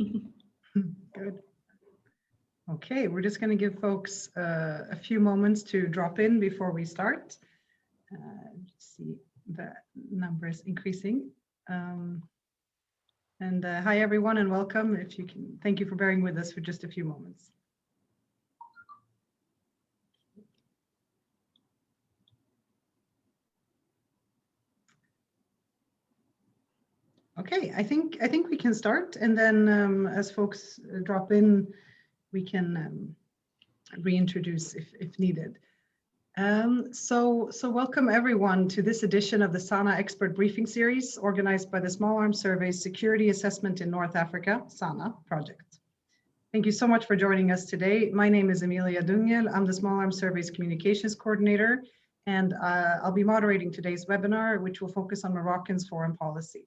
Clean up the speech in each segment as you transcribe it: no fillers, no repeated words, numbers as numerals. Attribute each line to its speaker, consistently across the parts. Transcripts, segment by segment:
Speaker 1: Good. Okay, we're just going to give folks a few moments to drop in before we start. See the numbers increasing. Hi everyone and welcome. If you can, thank you for bearing with us for just a few moments. Okay, I think we can start, and then as folks drop in, we can reintroduce if needed. So welcome everyone to this edition of the SANA Expert Briefing Series organized by the Small Arms Survey's Security Assessment in North Africa, SANA project. Thank you so much for joining us today. My name is Emilia Dungel. I'm the Small Arms Survey's Communications Coordinator, and I'll be moderating today's webinar, which will focus on Moroccans' foreign policy.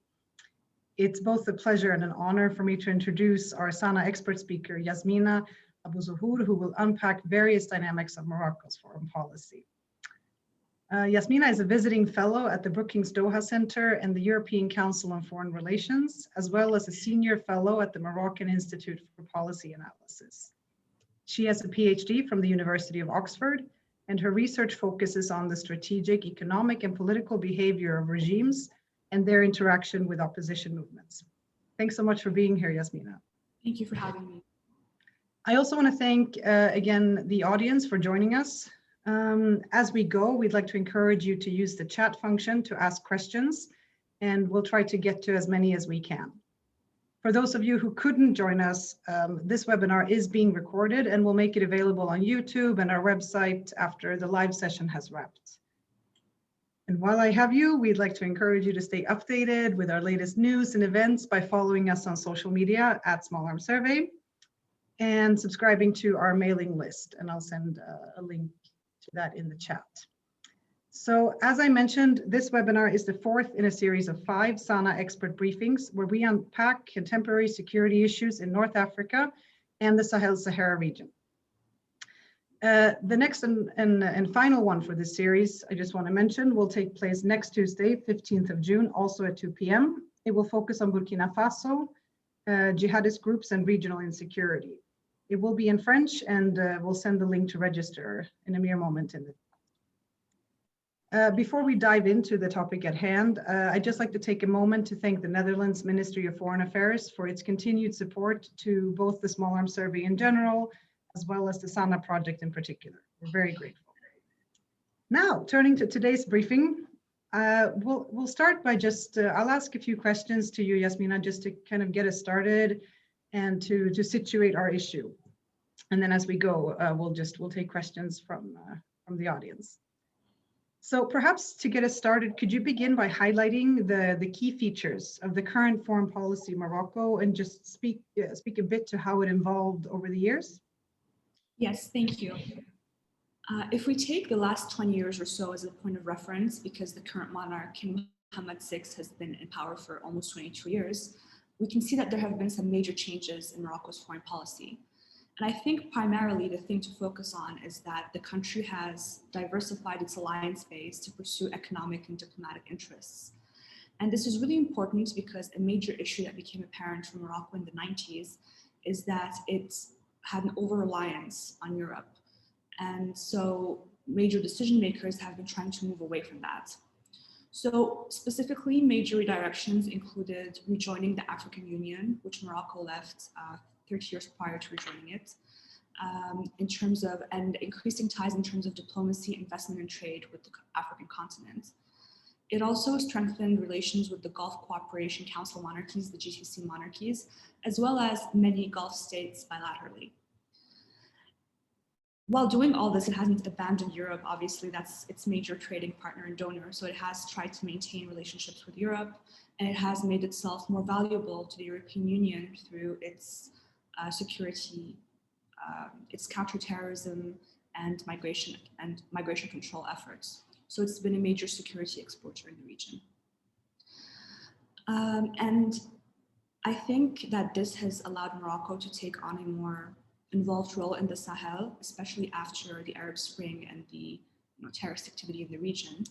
Speaker 1: It's both a pleasure and an honor for me to introduce our SANA expert speaker, Yasmina Abouzzohour, who will unpack various dynamics of Morocco's foreign policy. Yasmina is a visiting fellow at the Brookings Doha Center and the European Council on Foreign Relations, as well as a senior fellow at the Moroccan Institute for Policy Analysis. She has a PhD from the University of Oxford, and her research focuses on the strategic, economic, and political behavior of regimes and their interaction with opposition movements. Thanks so much for being here, Yasmina.
Speaker 2: Thank you for having me.
Speaker 1: I also want to thank, again, the audience for joining us. As we go, we'd like to encourage you to use the chat function to ask questions, and we'll try to get to as many as we can. For those of you who couldn't join us, this webinar is being recorded and we'll make it available on YouTube and our website after the live session has wrapped. And while I have you, we'd like to encourage you to stay updated with our latest news and events by following us on social media at Small Arms Survey and subscribing to our mailing list. And I'll send a link to that in the chat. So as I mentioned, this webinar is the fourth in a series of 5 SANA expert briefings where we unpack contemporary security issues in North Africa and the Sahel-Sahara region. The next and final one for this series, I just want to mention, will take place next Tuesday, 15th of June, also at 2 p.m. It will focus on Burkina Faso, jihadist groups and regional insecurity. It will be in French, and we'll send the link to register in a mere moment. Before we dive into the topic at hand, I'd just like to take a moment to thank the Netherlands Ministry of Foreign Affairs for its continued support to both the Small Arms Survey in general, as well as the SANA project in particular. We're very grateful. Now, turning to today's briefing, we'll start by just, I'll ask a few questions to you, Yasmina, just to kind of get us started and to situate our issue. And then as we go, we'll take questions from the audience. So perhaps to get us started, could you begin by highlighting the key features of the current foreign policy in Morocco and just speak a bit to how it evolved over the years?
Speaker 2: Yes, thank you. If we take the last 20 years or so as a point of reference, because the current monarch, King Mohammed VI, has been in power for almost 22 years, we can see that there have been some major changes in Morocco's foreign policy. And I think primarily the thing to focus on is that the country has diversified its alliance base to pursue economic and diplomatic interests. And this is really important because a major issue that became apparent for Morocco in the 90s is that it's had an over-reliance on Europe. And so major decision makers have been trying to move away from that. So specifically, major redirections included rejoining the African Union, which Morocco left 30 years prior to rejoining it, and increasing ties in terms of diplomacy, investment, and trade with the African continent. It also strengthened relations with the Gulf Cooperation Council monarchies, the GCC monarchies, as well as many Gulf states bilaterally. While doing all this, it hasn't abandoned Europe. Obviously, that's its major trading partner and donor. So it has tried to maintain relationships with Europe, and it has made itself more valuable to the European Union through its security, its counterterrorism and migration control efforts. So it's been a major security exporter in the region. And I think that this has allowed Morocco to take on a more involved role in the Sahel, especially after the Arab Spring and the terrorist activity in the region.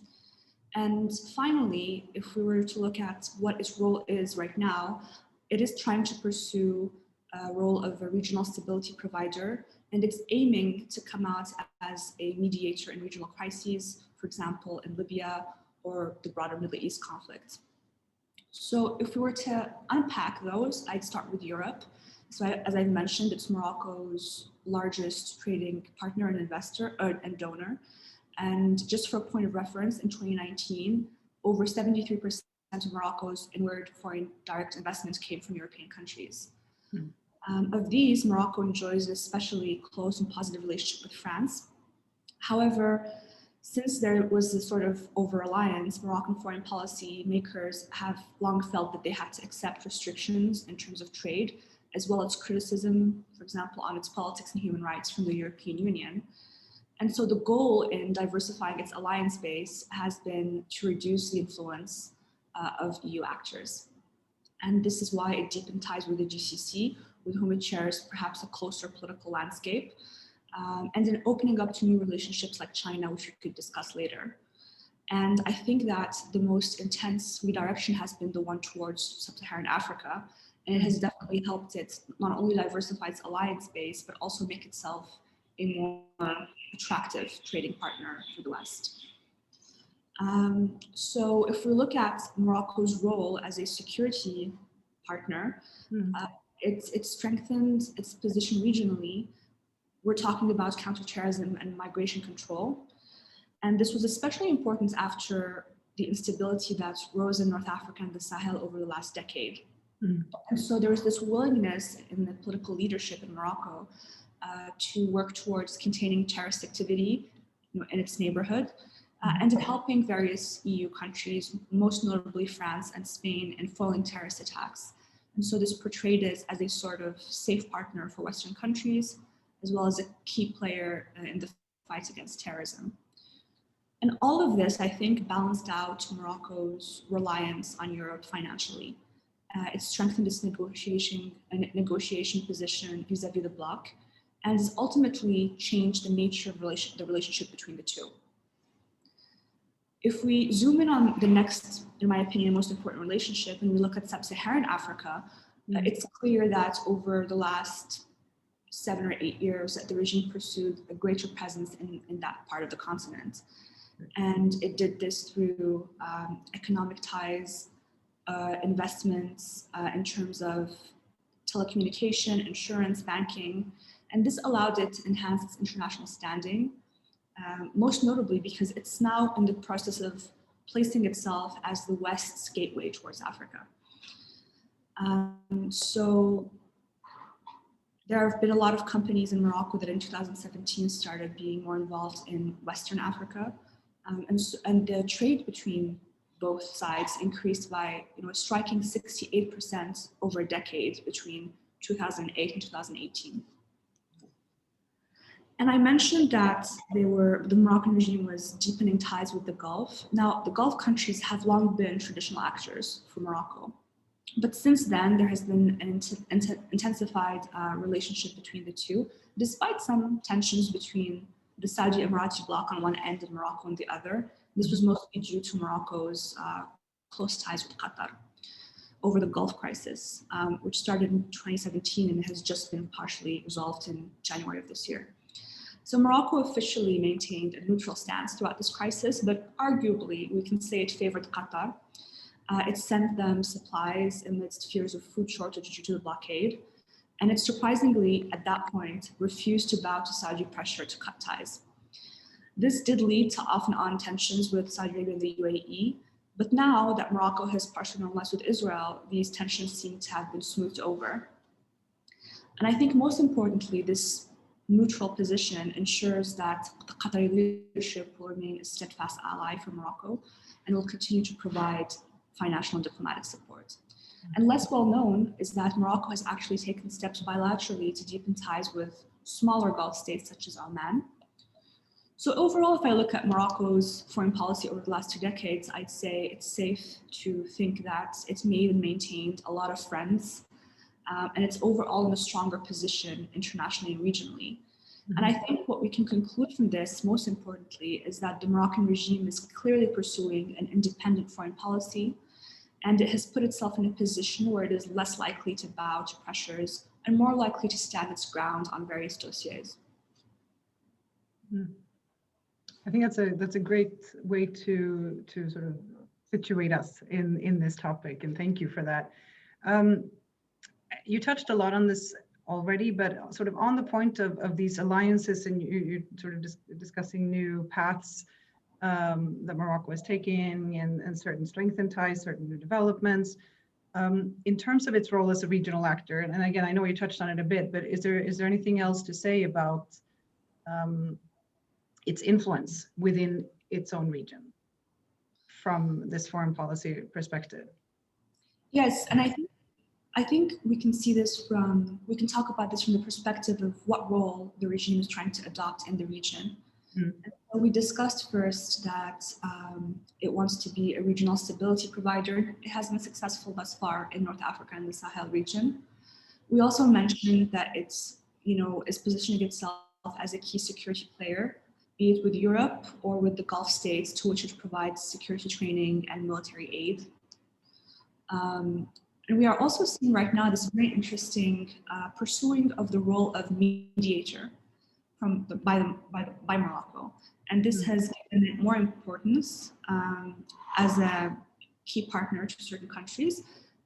Speaker 2: And finally, if we were to look at what its role is right now, it is trying to pursue role of a regional stability provider, and it's aiming to come out as a mediator in regional crises, for example, in Libya or the broader Middle East conflict. So if we were to unpack those, I'd start with Europe. So as I mentioned, it's Morocco's largest trading partner and investor and donor. And just for a point of reference, in 2019, over 73% of Morocco's inward foreign direct investments came from European countries. Of these, Morocco enjoys an especially close and positive relationship with France. However, since there was this sort of over-reliance, Moroccan foreign policy makers have long felt that they had to accept restrictions in terms of trade, as well as criticism, for example, on its politics and human rights from the European Union. And so the goal in diversifying its alliance base has been to reduce the influence of EU actors. And this is why it deepened ties with the GCC, with whom it shares perhaps a closer political landscape, and in opening up to new relationships like China, which we could discuss later. And I think that the most intense redirection has been the one towards sub-Saharan Africa, and it has definitely helped it not only diversify its alliance base, but also make itself a more attractive trading partner for the West. So if we look at Morocco's role as a security partner, it's strengthened its position regionally. We're talking about counterterrorism and migration control. And this was especially important after the instability that rose in North Africa and the Sahel over the last decade. And so there was this willingness in the political leadership in Morocco to work towards containing terrorist activity in its neighborhood and in helping various EU countries, most notably France and Spain, in foiling terrorist attacks. And so this portrayed it as a sort of safe partner for Western countries, as well as a key player in the fight against terrorism. And all of this, I think, balanced out Morocco's reliance on Europe financially. It strengthened its negotiation position vis-a-vis the bloc, and has ultimately changed the nature of the relationship between the two. If we zoom in on the next, in my opinion, most important relationship, and we look at sub-Saharan Africa, it's clear that over the last 7 or 8 years that the regime pursued a greater presence in that part of the continent. And it did this through economic ties, investments in terms of telecommunication, insurance, banking, and this allowed it to enhance its international standing, most notably because it's now in the process of placing itself as the West's gateway towards Africa. So there have been a lot of companies in Morocco that in 2017 started being more involved in Western Africa, and the trade between both sides increased by a striking 68% over a decade between 2008 and 2018. And I mentioned that the Moroccan regime was deepening ties with the Gulf. Now, the Gulf countries have long been traditional actors for Morocco. But since then, there has been an intensified relationship between the two, despite some tensions between the Saudi Emirati bloc on one end and Morocco on the other. This was mostly due to Morocco's close ties with Qatar over the Gulf crisis, which started in 2017 and has just been partially resolved in January of this year. So Morocco officially maintained a neutral stance throughout this crisis, but arguably we can say it favored Qatar. It sent them supplies amidst fears of food shortage due to the blockade. And it surprisingly, at that point, refused to bow to Saudi pressure to cut ties. This did lead to off and on tensions with Saudi Arabia and the UAE. But now that Morocco has partially normalized with Israel, these tensions seem to have been smoothed over. And I think most importantly, this neutral position ensures that the Qatari leadership will remain a steadfast ally for Morocco and will continue to provide financial and diplomatic support. And less well known is that Morocco has actually taken steps bilaterally to deepen ties with smaller Gulf states such as Oman. So overall, if I look at Morocco's foreign policy over the last 2 decades, I'd say it's safe to think that it's made and maintained a lot of friends, and it's overall in a stronger position internationally and regionally. And I think what we can conclude from this, most importantly, is that the Moroccan regime is clearly pursuing an independent foreign policy, and it has put itself in a position where it is less likely to bow to pressures and more likely to stand its ground on various dossiers.
Speaker 1: I think that's a great way to sort of situate us in this topic, and thank you for that. You touched a lot on this already, but sort of on the point of these alliances, and you're sort of discussing new paths that Morocco is taking, and certain strengthened ties, certain new developments. In terms of its role as a regional actor, and again, I know you touched on it a bit, but is there anything else to say about its influence within its own region from this foreign policy perspective?
Speaker 2: Yes, and I think we can see this we can talk about this from the perspective of what role the regime is trying to adopt in the region. And so we discussed first that it wants to be a regional stability provider. It has been successful thus far in North Africa and the Sahel region. We also mentioned that it's, is positioning itself as a key security player, be it with Europe or with the Gulf states, to which it provides security training and military aid. And we are also seeing right now this very interesting pursuing of the role of mediator by Morocco. And this has given it more importance as a key partner to certain countries.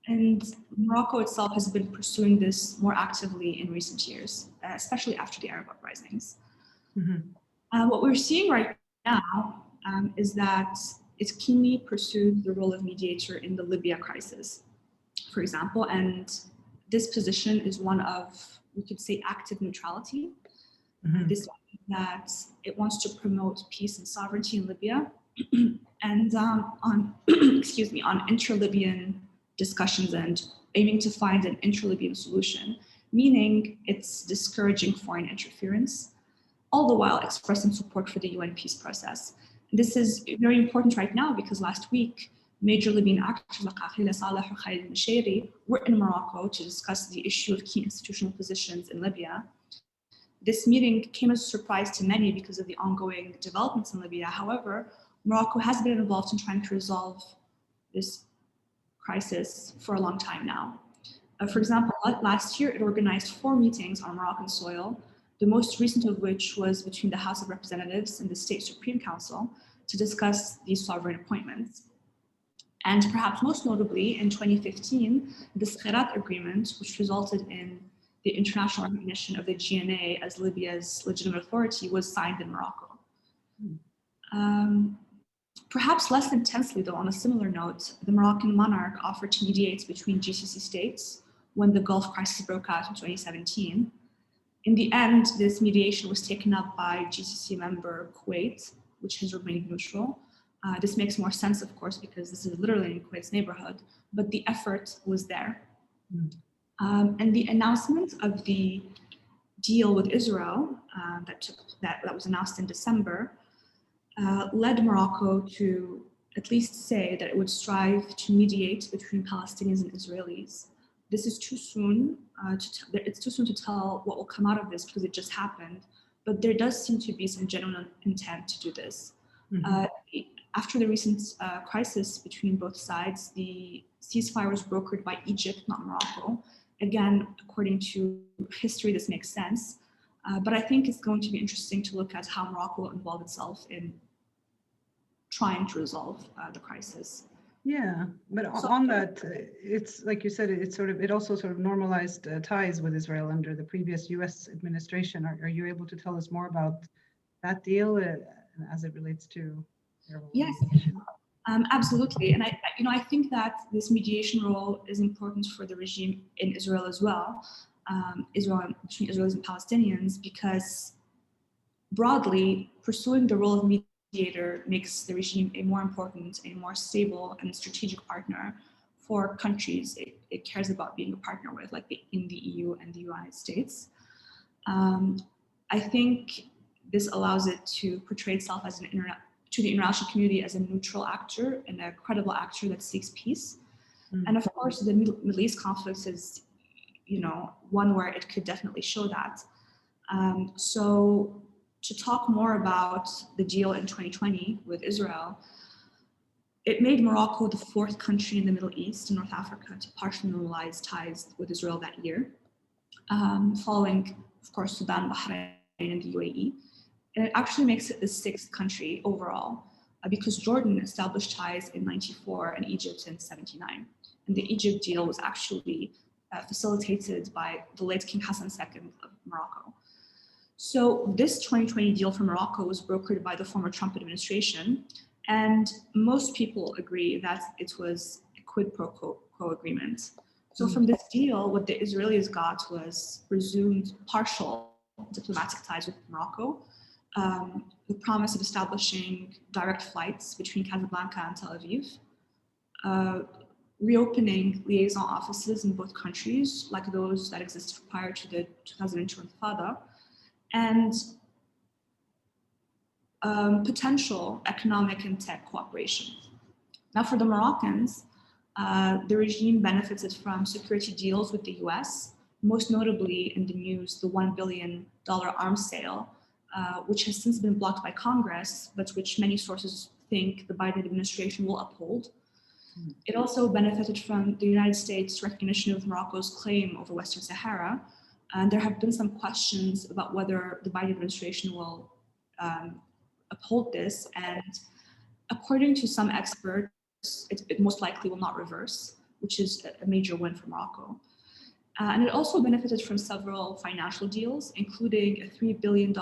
Speaker 2: And Morocco itself has been pursuing this more actively in recent years, especially after the Arab uprisings. What we're seeing right now is that it keenly pursued the role of mediator in the Libya crisis, for example, and this position is one of, we could say, active neutrality. This means that it wants to promote peace and sovereignty in Libya, and on inter-Libyan discussions and aiming to find an inter-Libyan solution, meaning it's discouraging foreign interference, all the while expressing support for the UN peace process. This is very important right now because last week, major Libyan actors like Jalel Harchaoui and Mashiri were in Morocco to discuss the issue of key institutional positions in Libya. This meeting came as a surprise to many because of the ongoing developments in Libya. However, Morocco has been involved in trying to resolve this crisis for a long time now. For example, last year it organized 4 meetings on Moroccan soil, the most recent of which was between the House of Representatives and the State Supreme Council to discuss these sovereign appointments. And perhaps most notably, in 2015, the Sakhrat Agreement, which resulted in the international recognition of the GNA as Libya's legitimate authority, was signed in Morocco. Perhaps less intensely, though, on a similar note, the Moroccan monarch offered to mediate between GCC states when the Gulf crisis broke out in 2017. In the end, this mediation was taken up by GCC member Kuwait, which has remained neutral. This makes more sense, of course, because this is literally in Kuwait's neighborhood, but the effort was there. And the announcement of the deal with Israel that was announced in December led Morocco to at least say that it would strive to mediate between Palestinians and Israelis. This is too soon. It's too soon to tell what will come out of this because it just happened, but there does seem to be some genuine intent to do this. After the recent crisis between both sides, the ceasefire was brokered by Egypt, not Morocco. Again, according to history, this makes sense. But I think it's going to be interesting to look at how Morocco will involve itself in trying to resolve the crisis.
Speaker 1: Yeah, but on that, it's like you said, it also sort of normalized ties with Israel under the previous U.S. administration. Are you able to tell us more about that deal as it relates to?
Speaker 2: Yes, absolutely. And I think that this mediation role is important for the regime in Israel as well, between Israelis and Palestinians, because broadly pursuing the role of mediator makes the regime a more important, a more stable and strategic partner for countries it cares about being a partner with, like in the EU and the United States. I think this allows it to portray itself as to the international community as a neutral actor and a credible actor that seeks peace. And of course, the Middle East conflict is, one where it could definitely show that. So to talk more about the deal in 2020 with Israel, it made Morocco the 4th country in the Middle East and North Africa to partially normalize ties with Israel that year. following, of course, Sudan, Bahrain, and the UAE. And it actually makes it the 6th country overall, because Jordan established ties in 94 and Egypt in 79. And the Egypt deal was actually facilitated by the late King Hassan II of Morocco. So this 2020 deal for Morocco was brokered by the former Trump administration, and most people agree that it was a quid pro quo agreement. So from this deal, what the Israelis got was resumed partial diplomatic ties with Morocco, the promise of establishing direct flights between Casablanca and Tel Aviv, reopening liaison offices in both countries, like those that existed prior to the 2002 Intifada, and potential economic and tech cooperation. Now, for the Moroccans, the regime benefited from security deals with the US, most notably in the news, the $1 billion arms sale, which has since been blocked by Congress, but which many sources think the Biden administration will uphold. It also benefited from the United States' recognition of Morocco's claim over Western Sahara. And there have been some questions about whether the Biden administration will uphold this. And according to some experts, it most likely will not reverse, which is a major win for Morocco. And it also benefited from several financial deals, including a $3 billion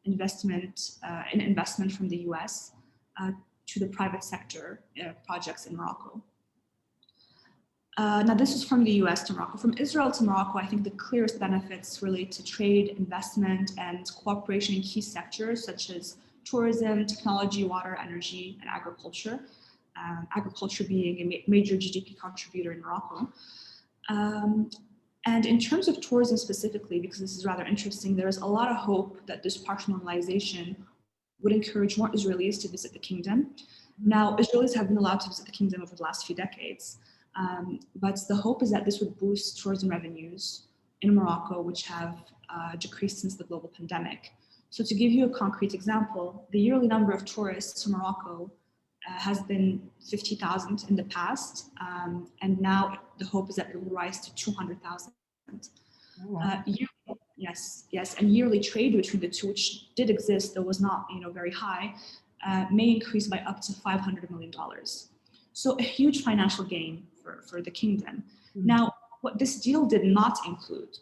Speaker 2: investment from the US to the private sector projects in Morocco. Now, this is from the US to Morocco. From Israel to Morocco, I think the clearest benefits relate to trade, investment, and cooperation in key sectors such as tourism, technology, water, energy, and agriculture. Agriculture being a major GDP contributor in Morocco. And in terms of tourism specifically, because this is rather interesting, there is a lot of hope that this partial normalization would encourage more Israelis to visit the kingdom. Now, Israelis have been allowed to visit the kingdom over the last few decades, but the hope is that this would boost tourism revenues in Morocco, which have decreased since the global pandemic. So to give you a concrete example, the yearly number of tourists to Morocco has been 50,000 in the past, and now the hope is that it will rise to 200,000. Oh, wow. Yes, and yearly trade between the two, which did exist, though was not very high, may increase by up to $500 million. So a huge financial gain for the kingdom. Mm-hmm. Now, what this deal did not include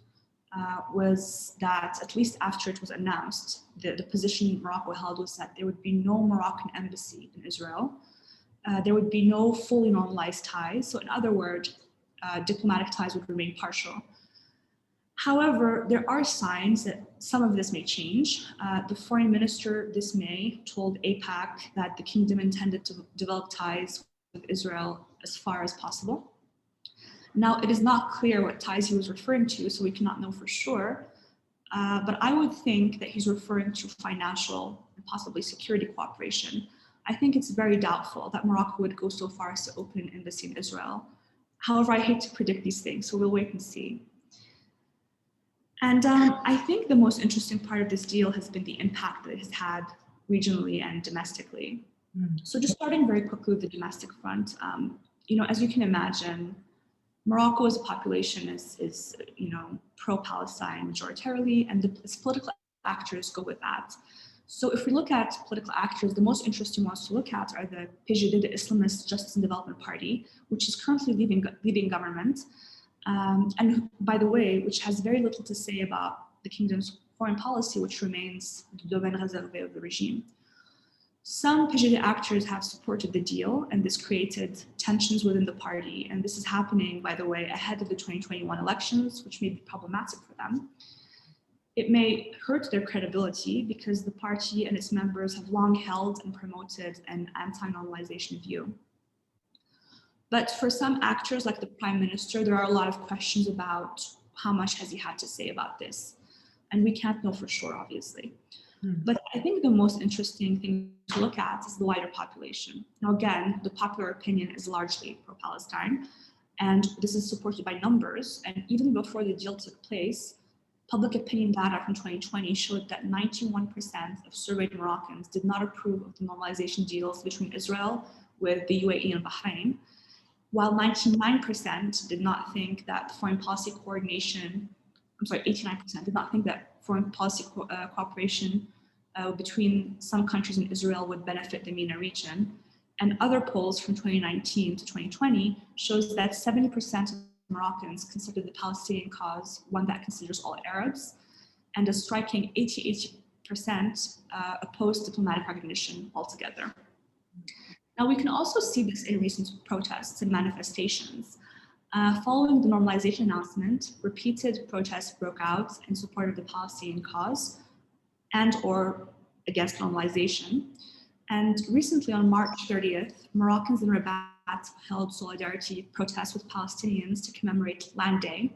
Speaker 2: was that, at least after it was announced, the position Morocco held was that there would be no Moroccan embassy in Israel. There would be no fully normalized ties. So in other words, diplomatic ties would remain partial. However, there are signs that some of this may change. The foreign minister this May told AIPAC that the kingdom intended to develop ties with Israel as far as possible. Now, it is not clear what ties he was referring to, so we cannot know for sure. But I would think that he's referring to financial and possibly security cooperation. I think it's very doubtful that Morocco would go so far as to open an embassy in Israel. However, I hate to predict these things, so we'll wait and see. And I think the most interesting part of this deal has been the impact that it has had regionally and domestically. So just starting very quickly with the domestic front, as you can imagine, Morocco's population is pro-Palestine majoritarily, and its political actors go with that. So if we look at political actors, the most interesting ones to look at are the PJD, the Islamist Justice and Development Party, which is currently leading government, and by the way, which has very little to say about the kingdom's foreign policy, which remains the domaine réservé of the regime. Some PJD actors have supported the deal, and this created tensions within the party. And this is happening, by the way, ahead of the 2021 elections, which may be problematic for them. It may hurt their credibility because the party and its members have long held and promoted an anti-normalization view. But for some actors, like the Prime Minister, there are a lot of questions about how much has he had to say about this. And we can't know for sure, obviously. But I think the most interesting thing to look at is the wider population. Now, again, the popular opinion is largely pro-Palestine, and this is supported by numbers. And even before the deal took place, public opinion data from 2020 showed that 91% of surveyed Moroccans did not approve of the normalization deals between Israel with the UAE and Bahrain. while 99% did not think that foreign policy coordination, 89% did not think that foreign policy cooperation between some countries and Israel would benefit the MENA region. And other polls from 2019 to 2020 shows that 70% of Moroccans consider the Palestinian cause one that considers all Arabs, and a striking 88% oppose diplomatic recognition altogether. Now, we can also see this in recent protests and manifestations. Following the normalization announcement, repeated protests broke out in support of the Palestinian cause and or against normalization. And recently on March 30th, Moroccans in Rabat held solidarity protests with Palestinians to commemorate Land Day.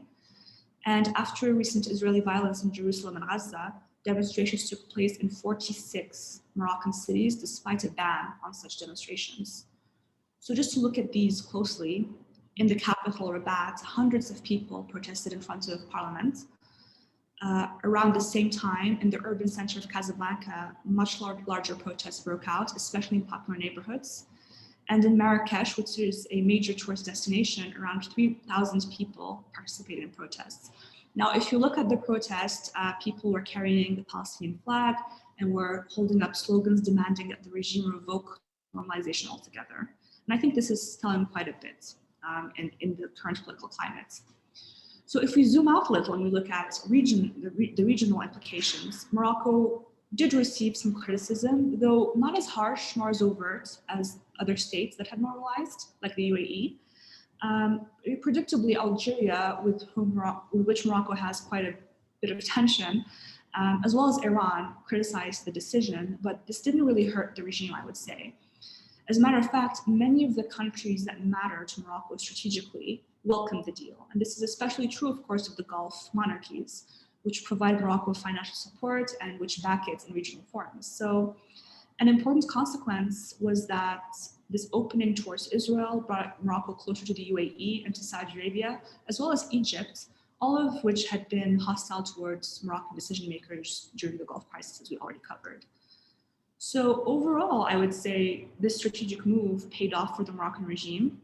Speaker 2: And after recent Israeli violence in Jerusalem and Gaza, demonstrations took place in 46 Moroccan cities despite a ban on such demonstrations. So just to look at these closely, in the capital Rabat, hundreds of people protested in front of parliament. Around the same time, in the urban center of Casablanca, much larger protests broke out, especially in popular neighborhoods. And in Marrakesh, which is a major tourist destination, around 3,000 people participated in protests. Now, if you look at the protest, people were carrying the Palestinian flag and were holding up slogans demanding that the regime revoke normalization altogether. And I think this is telling quite a bit in the current political climate. So if we zoom out a little and we look at the regional implications, Morocco did receive some criticism, though not as harsh nor as overt as other states that had normalized, like the UAE. Predictably, Algeria, with which Morocco has quite a bit of tension, as well as Iran, criticized the decision, but this didn't really hurt the regime, I would say. As a matter of fact, many of the countries that matter to Morocco strategically welcomed the deal. And this is especially true, of course, of the Gulf monarchies, which provide Morocco financial support and which back it in regional forums. So an important consequence was that this opening towards Israel brought Morocco closer to the UAE and to Saudi Arabia, as well as Egypt, all of which had been hostile towards Moroccan decision makers during the Gulf crisis, as we already covered. So overall, I would say this strategic move paid off for the Moroccan regime.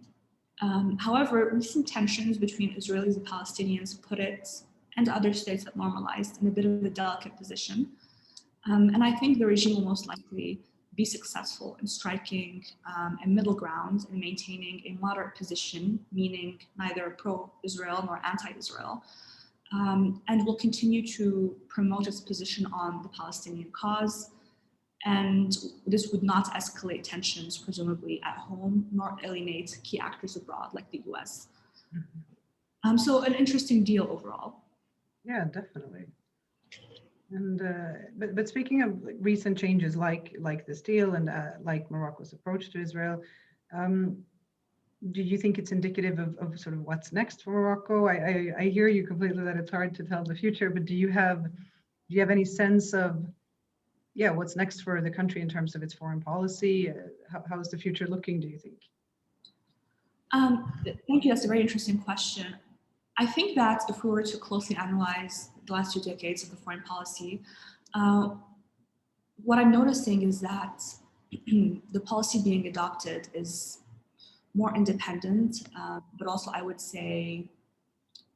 Speaker 2: However, recent tensions between Israelis and Palestinians put it and other states that normalized in a bit of a delicate position. And I think the regime will most likely be successful in striking a middle ground and maintaining a moderate position, meaning neither pro-Israel nor anti-Israel, and will continue to promote its position on the Palestinian cause. And this would not escalate tensions, presumably at home, nor alienate key actors abroad, like the US. Mm-hmm. So an interesting deal overall.
Speaker 1: Yeah, definitely. And but speaking of recent changes like this deal and like Morocco's approach to Israel, do you think it's indicative of sort of what's next for Morocco? I hear you completely that it's hard to tell the future, but do you have any sense of what's next for the country in terms of its foreign policy? How is the future looking, do you think?
Speaker 2: Thank you. That's a very interesting question. I think that if we were to closely analyze the last 2 decades of the foreign policy, what I'm noticing is that the policy being adopted is more independent, but also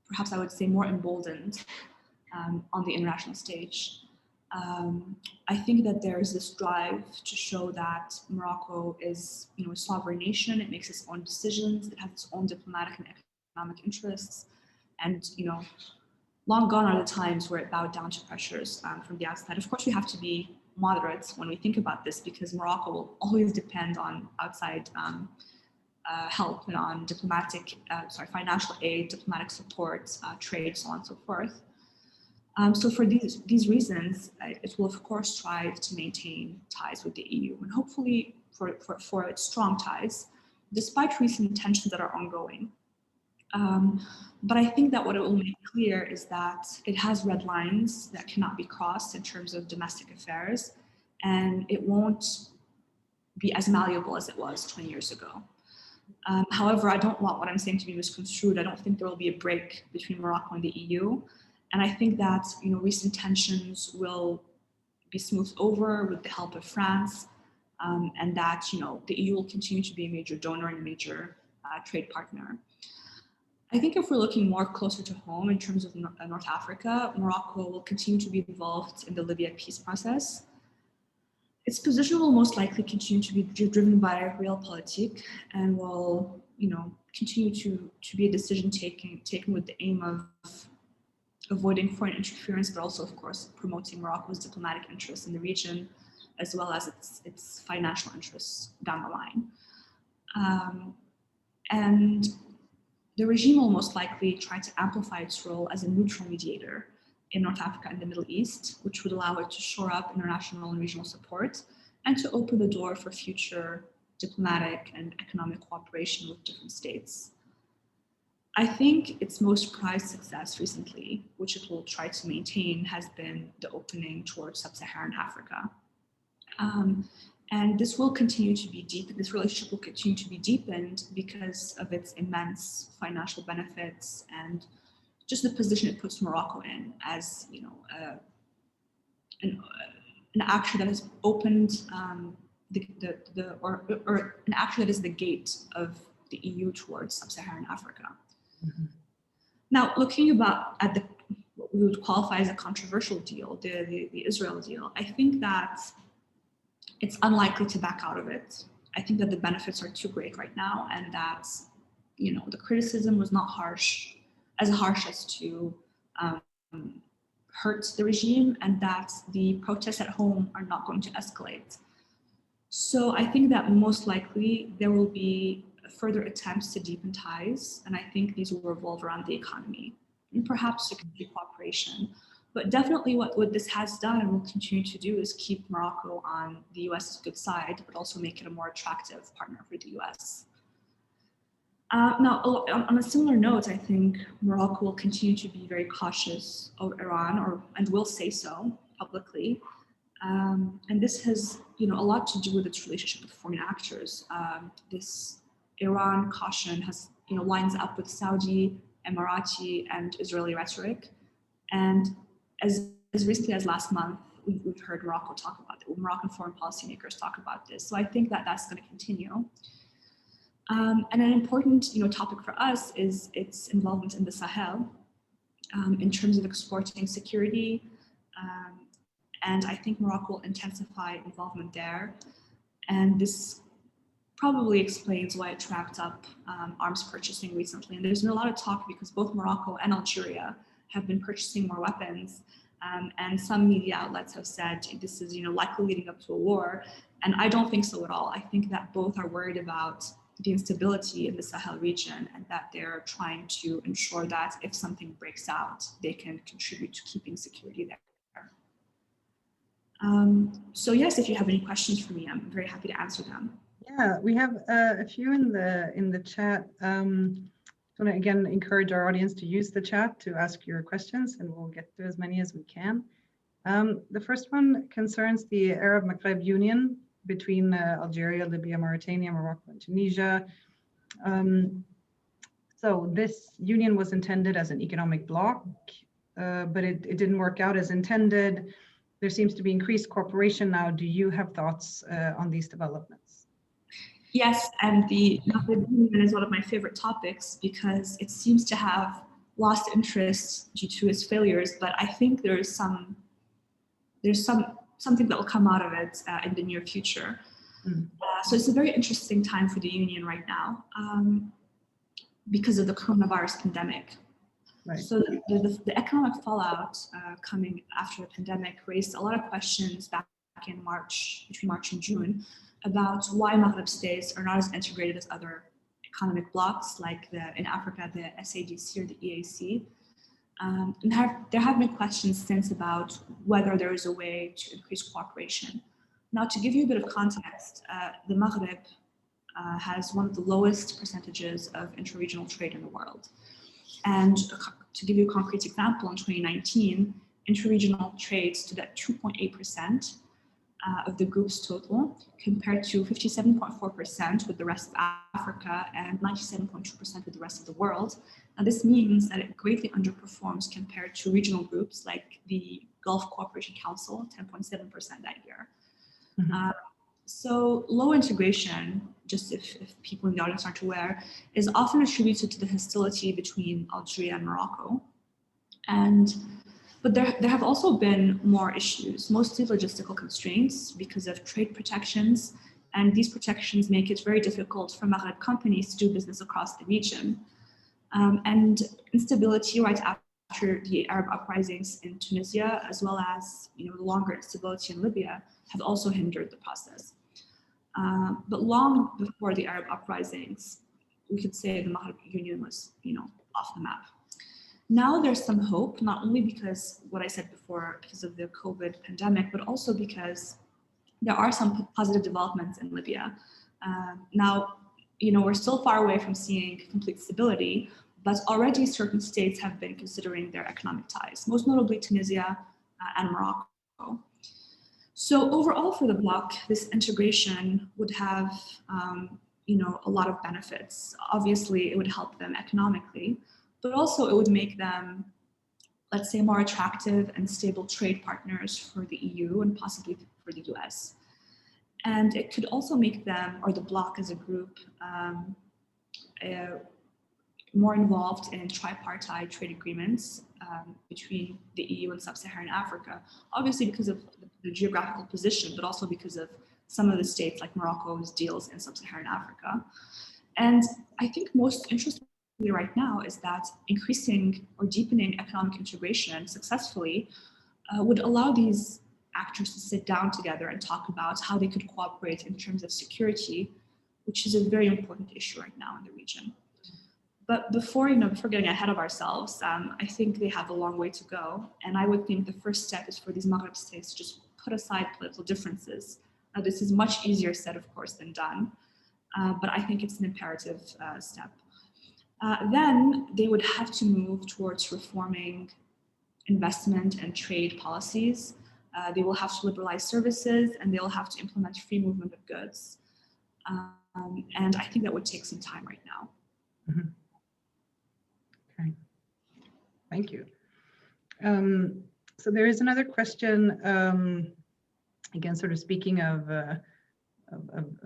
Speaker 2: perhaps I would say more emboldened on the international stage. I think that there is this drive to show that Morocco is, a sovereign nation. It makes its own decisions. It has its own diplomatic and economic interests. And, long gone are the times where it bowed down to pressures from the outside. Of course, we have to be moderate when we think about this because Morocco will always depend on outside help and on financial aid, diplomatic support, trade, so on and so forth. So for these reasons, it will of course strive to maintain ties with the EU and hopefully for its strong ties, despite recent tensions that are ongoing. But I think that what it will make clear is that it has red lines that cannot be crossed in terms of domestic affairs, and it won't be as malleable as it was 20 years ago. However, I don't want what I'm saying to be misconstrued. I don't think there will be a break between Morocco and the EU. And I think that recent tensions will be smoothed over with the help of France, and that the EU will continue to be a major donor and a major trade partner. I think if we're looking more closer to home in terms of North Africa, Morocco will continue to be involved in the Libya peace process. Its position will most likely continue to be driven by realpolitik and will, continue to be a decision taken with the aim of avoiding foreign interference, but also, of course, promoting Morocco's diplomatic interests in the region, as well as its financial interests down the line. And the regime will most likely try to amplify its role as a neutral mediator in North Africa and the Middle East, which would allow it to shore up international and regional support and to open the door for future diplomatic and economic cooperation with different states. I think its most prized success recently, which it will try to maintain, has been the opening towards sub-Saharan Africa. And this will continue to be this relationship will continue to be deepened because of its immense financial benefits and just the position it puts Morocco in as, an actor that has opened or an actor that is the gate of the EU towards sub-Saharan Africa. Mm-hmm. Now, looking at what we would qualify as a controversial deal, the Israel deal, I think that it's unlikely to back out of it. I think that the benefits are too great right now, and that the criticism was not as harsh as to hurt the regime, and that the protests at home are not going to escalate. So I think that most likely there will be further attempts to deepen ties, and I think these will revolve around the economy and perhaps security cooperation. But definitely what this has done and will continue to do is keep Morocco on the US's good side, but also make it a more attractive partner for the US. Now, on a similar note, I think Morocco will continue to be very cautious of Iran, and will say so publicly. And this has, a lot to do with its relationship with foreign actors. This Iran caution has, lines up with Saudi, Emirati, and Israeli rhetoric. And as recently as last month, we've heard Morocco talk about it. Moroccan foreign policymakers talk about this. So I think that that's going to continue. And an important, topic for us is its involvement in the Sahel in terms of exporting security. And I think Morocco will intensify involvement there. And this probably explains why it tracked up arms purchasing recently. And there's been a lot of talk because both Morocco and Algeria have been purchasing more weapons. And some media outlets have said this is, likely leading up to a war. And I don't think so at all. I think that both are worried about the instability in the Sahel region, and that they're trying to ensure that if something breaks out, they can contribute to keeping security there. So yes, if you have any questions for me, I'm very happy to answer them.
Speaker 1: Yeah, we have a few in the chat. I want to again encourage our audience to use the chat to ask your questions, and we'll get to as many as we can. The first one concerns the Arab Maghreb Union between Algeria, Libya, Mauritania, Morocco, and Tunisia. So this union was intended as an economic bloc, but it didn't work out as intended. There seems to be increased cooperation now. Do you have thoughts on these developments?
Speaker 2: Yes, and the Maghreb Union is one of my favorite topics because it seems to have lost interest due to its failures, but I think there's something that will come out of it in the near future. So it's a very interesting time for the union right now because of the coronavirus pandemic. Right. So the economic fallout coming after the pandemic raised a lot of questions back in between March and June, about why Maghreb states are not as integrated as other economic blocs, like in Africa, the SADC or the EAC. And there have been questions since about whether there is a way to increase cooperation. Now, to give you a bit of context, the Maghreb has one of the lowest percentages of interregional trade in the world. And to give you a concrete example, in 2019, interregional trade stood at 2.8% of the group's total, compared to 57.4% with the rest of Africa and 97.2% with the rest of the world. Now, this means that it greatly underperforms compared to regional groups like the Gulf Cooperation Council, 10.7% that year. Mm-hmm. So low integration, just if people in the audience aren't aware, is often attributed to the hostility between Algeria and Morocco. But there have also been more issues, mostly logistical constraints because of trade protections, and these protections make it very difficult for Maghreb companies to do business across the region. And instability right after the Arab uprisings in Tunisia, as well as the longer instability in Libya, have also hindered the process. But long before the Arab uprisings, we could say the Maghreb Union was off the map. Now there's some hope, not only because what I said before, because of the COVID pandemic, but also because there are some positive developments in Libya. Now, we're still far away from seeing complete stability, but already certain states have been considering their economic ties, most notably Tunisia and Morocco. So overall for the bloc, this integration would have, a lot of benefits. Obviously, it would help them economically, but also it would make them, let's say, more attractive and stable trade partners for the EU and possibly for the US. And it could also make them, or the bloc as a group, more involved in tripartite trade agreements between the EU and sub-Saharan Africa, obviously because of the geographical position, but also because of some of the states like Morocco's deals in sub-Saharan Africa. And I think most interestingly right now is that increasing or deepening economic integration successfully would allow these actors to sit down together and talk about how they could cooperate in terms of security, which is a very important issue right now in the region. But before getting ahead of ourselves, I think they have a long way to go. And I would think the first step is for these Maghreb states to just put aside political differences. Now, this is much easier said, of course, than done, but I think it's an imperative step. Then they would have to move towards reforming investment and trade policies. They will have to liberalize services, and they will have to implement free movement of goods. And I think that would take some time right now.
Speaker 1: Mm-hmm. Okay, thank you. So there is another question, again, sort of speaking of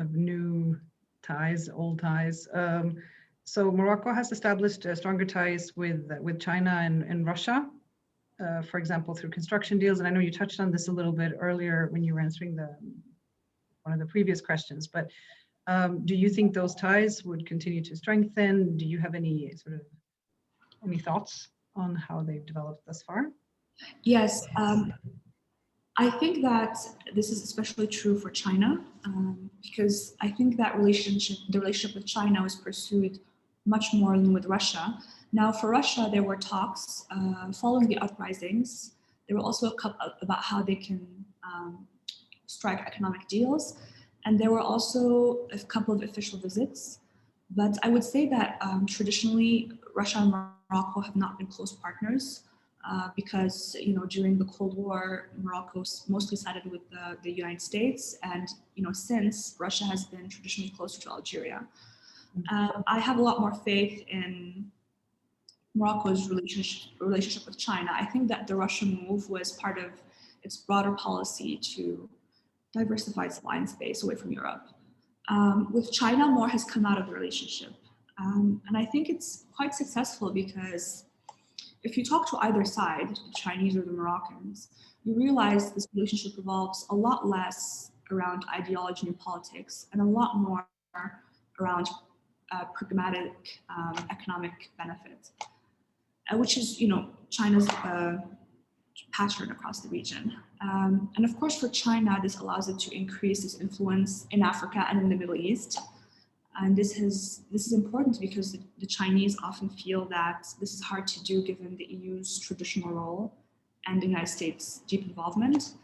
Speaker 1: new ties, old ties. So Morocco has established stronger ties with China and Russia, for example, through construction deals. And I know you touched on this a little bit earlier when you were answering one of the previous questions, but do you think those ties would continue to strengthen? Do you have any thoughts on how they've developed thus far?
Speaker 2: Yes, I think that this is especially true for China, because I think that the relationship with China was pursued much more than with Russia. Now, for Russia, there were talks following the uprisings. There were also a couple about how they can strike economic deals, and there were also a couple of official visits. But I would say that traditionally, Russia and Morocco have not been close partners because, during the Cold War, Morocco mostly sided with the United States, and since Russia has been traditionally closer to Algeria. I have a lot more faith in Morocco's relationship with China. I think that the Russian move was part of its broader policy to diversify its line space away from Europe. With China, more has come out of the relationship. And I think it's quite successful because if you talk to either side, the Chinese or the Moroccans, you realize this relationship revolves a lot less around ideology and politics and a lot more around pragmatic economic benefit, which is, China's pattern across the region. And of course, for China, this allows it to increase its influence in Africa and in the Middle East. And this is important because the Chinese often feel that this is hard to do given the EU's traditional role and the United States' deep involvement.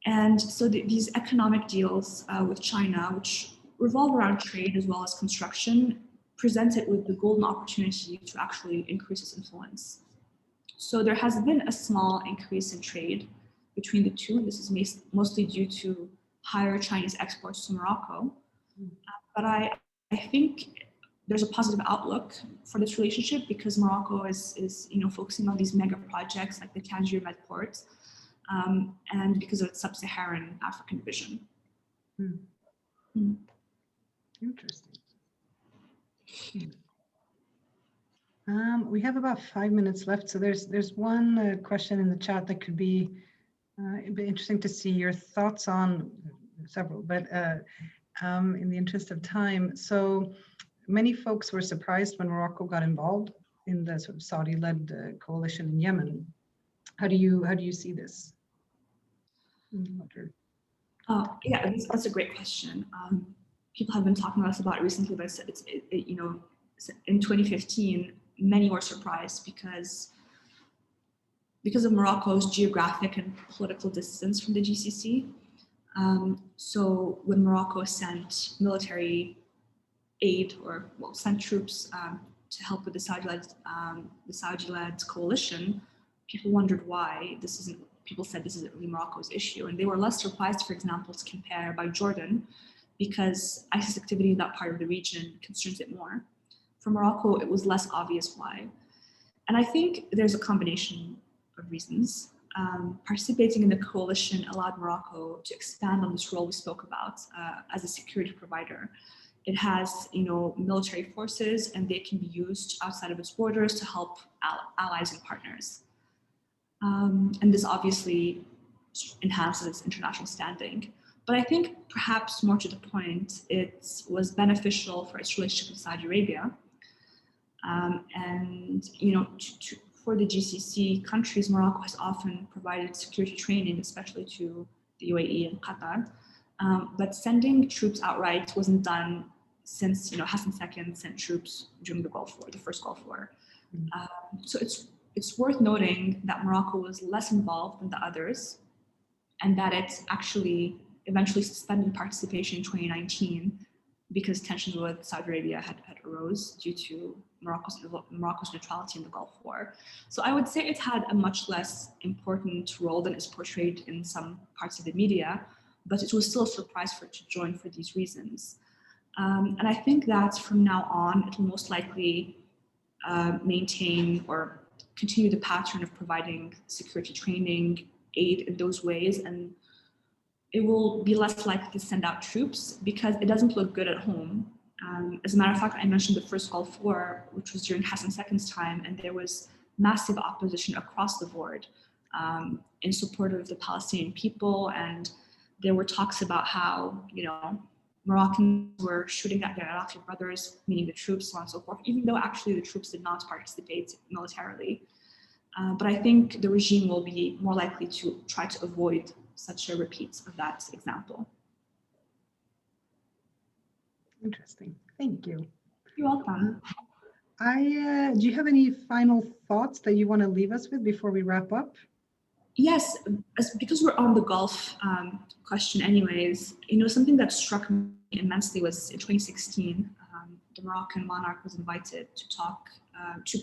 Speaker 2: And so these economic deals with China, which revolve around trade as well as construction, present it with the golden opportunity to actually increase its influence. So there has been a small increase in trade between the two. This is mostly due to higher Chinese exports to Morocco. But I think there's a positive outlook for this relationship because Morocco is focusing on these mega projects like the Tangier Med Port, and because of its sub-Saharan African vision.
Speaker 1: Interesting. We have about 5 minutes left, so there's one question in the chat that could be it'd be interesting to see your thoughts on several, but in the interest of time. So many folks were surprised when Morocco got involved in the sort of Saudi-led coalition in Yemen. How do you see this?
Speaker 2: Yeah, that's a great question. People have been talking to us about it recently, but you know, in 2015, many were surprised because of Morocco's geographic and political distance from the GCC. So when Morocco sent military aid sent troops to help with the Saudi-led coalition, people wondered why people said this isn't really Morocco's issue. And they were less surprised, for example, to compare by Jordan, because ISIS activity in that part of the region concerns it more. For Morocco, it was less obvious why. And I think there's a combination of reasons. Participating in the coalition allowed Morocco to expand on this role we spoke about as a security provider. It has, military forces, and they can be used outside of its borders to help allies and partners. And this obviously enhances international standing. But I think perhaps more to the point, it was beneficial for its relationship with Saudi Arabia. For the GCC countries, Morocco has often provided security training, especially to the UAE and Qatar. But sending troops outright wasn't done since Hassan II sent troops during the Gulf War, the first Gulf War. So it's worth noting that Morocco was less involved than the others, and that it actually eventually suspended participation in 2019 because tensions with Saudi Arabia had arose due to Morocco's neutrality in the Gulf War. So I would say it had a much less important role than is portrayed in some parts of the media, but it was still a surprise for it to join for these reasons. And I think that from now on, it will most likely maintain or continue the pattern of providing security training, aid in those ways, and it will be less likely to send out troops because it doesn't look good at home. As a matter of fact, I mentioned the first Gulf War, which was during Hassan II's time, and there was massive opposition across the board in support of the Palestinian people. And there were talks about how, Moroccans were shooting at their Iraqi brothers, meaning the troops, so on and so forth, even though actually the troops did not participate militarily. But I think the regime will be more likely to try to avoid such a repeat of that example.
Speaker 1: Interesting. Thank you.
Speaker 2: You're welcome.
Speaker 1: Do you have any final thoughts that you want to leave us with before we wrap up?
Speaker 2: Yes, because we're on the Gulf question anyways, something that struck me immensely was in 2016, the Moroccan monarch was invited to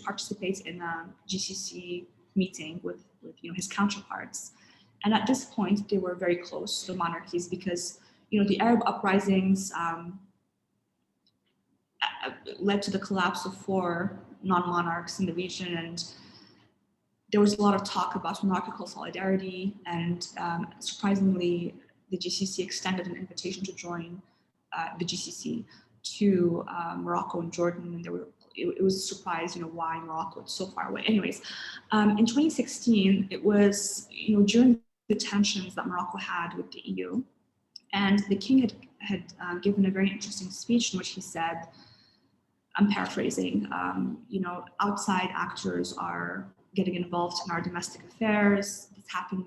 Speaker 2: participate in a GCC meeting with his counterparts. And at this point, they were very close to the monarchies because, the Arab uprisings led to the collapse of 4 non-monarchs in the region. And there was a lot of talk about monarchical solidarity. And surprisingly, the GCC extended an invitation to join the GCC to Morocco and Jordan. And it was a surprise, why Morocco is so far away. Anyways, in 2016, it was, during the tensions that Morocco had with the EU, and the king had given a very interesting speech in which he said, I'm paraphrasing, outside actors are getting involved in our domestic affairs. This happened,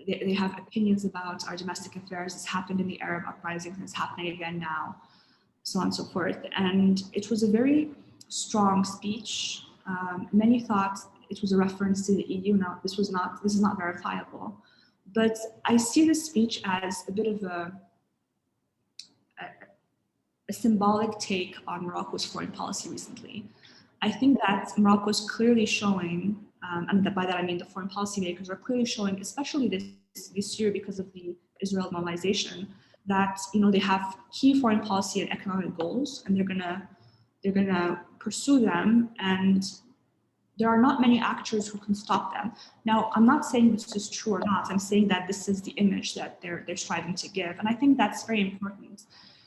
Speaker 2: they have opinions about our domestic affairs. This happened in the Arab uprisings, and it's happening again now, so on and so forth. And it was a very strong speech. Many thought it was a reference to the EU. Now, this is not verifiable. But I see this speech as a bit of a symbolic take on Morocco's foreign policy recently. I think that Morocco is clearly showing, and by that I mean the foreign policy makers are clearly showing, especially this year because of the Israel normalization, that they have key foreign policy and economic goals, and they're gonna pursue them. And there are not many actors who can stop them. Now, I'm not saying this is true or not. I'm saying that this is the image that they're striving to give. And I think that's very important.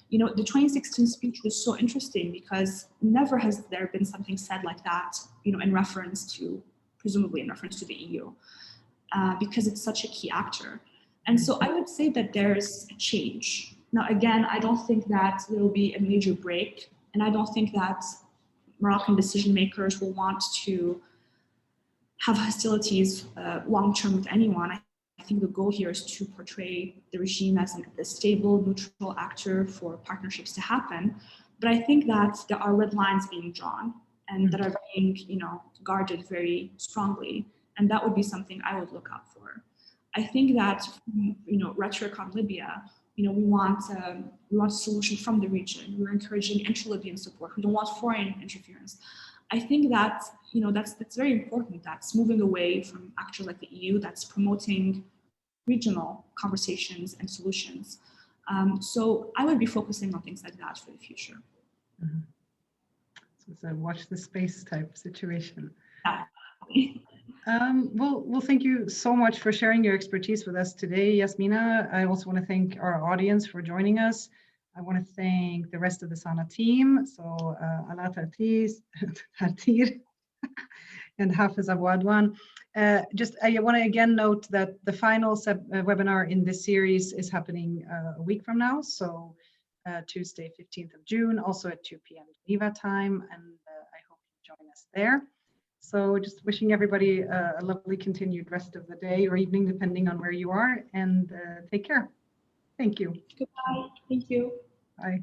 Speaker 2: You know, the 2016 speech was so interesting because never has there been something said like that, you know, presumably in reference to the EU, because it's such a key actor. And so I would say that there's a change. Now, again, I don't think that there will be a major break, and I don't think that Moroccan decision makers will want to have hostilities long-term with anyone. I think the goal here is to portray the regime as a stable, neutral actor for partnerships to happen. But I think that there are red lines being drawn and that are being, you know, guarded very strongly. And that would be something I would look out for. I think that, you know, rhetoric on Libya, you know, we want a solution from the region. We're encouraging intra-Libyan support. We don't want foreign interference. I think that, you know, that's very important. That's moving away from actors like the EU, that's promoting regional conversations and solutions. So I would be focusing on things like that for the future.
Speaker 1: Mm-hmm. So it's a watch the space type situation.
Speaker 2: Yeah.
Speaker 1: Well, thank you so much for sharing your expertise with us today, Yasmina. I also want to thank our audience for joining us. I want to thank the rest of the SANA team, so Ala Tartir and Hafiz Abu Adwan. I want to again note that the final webinar in this series is happening a week from now, so Tuesday, 15th of June, also at 2 p.m. Geneva time, and I hope you join us there. So just wishing everybody a lovely continued rest of the day or evening, depending on where you are, and take care. Thank you.
Speaker 2: Goodbye. Thank you.
Speaker 1: Bye.